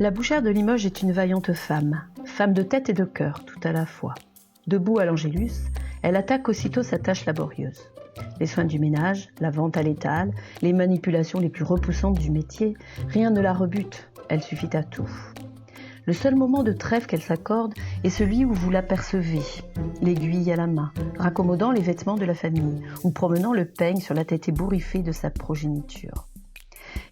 La bouchère de Limoges est une vaillante femme, femme de tête et de cœur tout à la fois. Debout à l'Angélus, elle attaque aussitôt sa tâche laborieuse. Les soins du ménage, la vente à l'étal, les manipulations les plus repoussantes du métier, rien ne la rebute, elle suffit à tout. Le seul moment de trêve qu'elle s'accorde est celui où vous l'apercevez, l'aiguille à la main, raccommodant les vêtements de la famille ou promenant le peigne sur la tête ébouriffée de sa progéniture.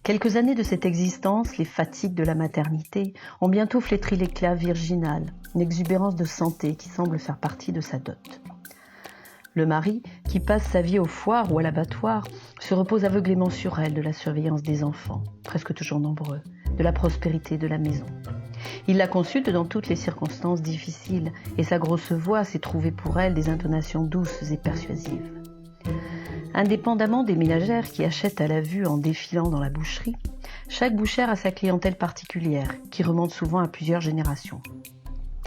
Quelques années de cette existence, les fatigues de la maternité, ont bientôt flétri l'éclat virginal, une exubérance de santé qui semble faire partie de sa dot. Le mari, qui passe sa vie aux foires ou à l'abattoir, se repose aveuglément sur elle de la surveillance des enfants, presque toujours nombreux, de la prospérité de la maison. Il la consulte dans toutes les circonstances difficiles et sa grosse voix s'est trouvée pour elle des intonations douces et persuasives. Indépendamment des ménagères qui achètent à la vue en défilant dans la boucherie, chaque bouchère a sa clientèle particulière qui remonte souvent à plusieurs générations.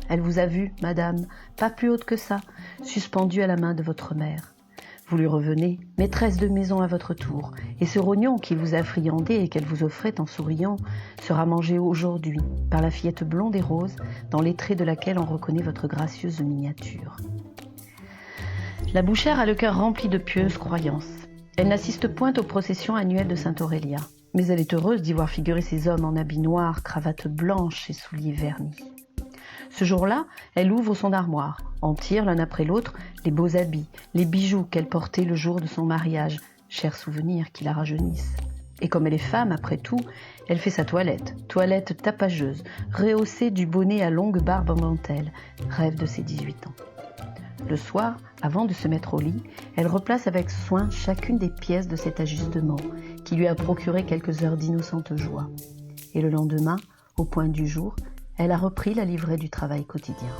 Elle vous a vu, madame, pas plus haute que ça, suspendue à la main de votre mère. Vous lui revenez, maîtresse de maison à votre tour, et ce rognon qui vous a friandé et qu'elle vous offrait en souriant sera mangé aujourd'hui par la fillette blonde et rose dans les traits de laquelle on reconnaît votre gracieuse miniature. La bouchère a le cœur rempli de pieuses croyances. Elle n'assiste point aux processions annuelles de Saint-Aurélia, mais elle est heureuse d'y voir figurer ces hommes en habits noirs, cravates blanches et souliers vernis. Ce jour-là, elle ouvre son armoire, en tire l'un après l'autre les beaux habits, les bijoux qu'elle portait le jour de son mariage, chers souvenirs qui la rajeunissent. Et comme elle est femme, après tout, elle fait sa toilette tapageuse, rehaussée du bonnet à longue barbe en dentelle, rêve de ses 18 ans. Le soir, avant de se mettre au lit, elle replace avec soin chacune des pièces de cet ajustement qui lui a procuré quelques heures d'innocente joie. Et le lendemain, au point du jour, elle a repris la livrée du travail quotidien.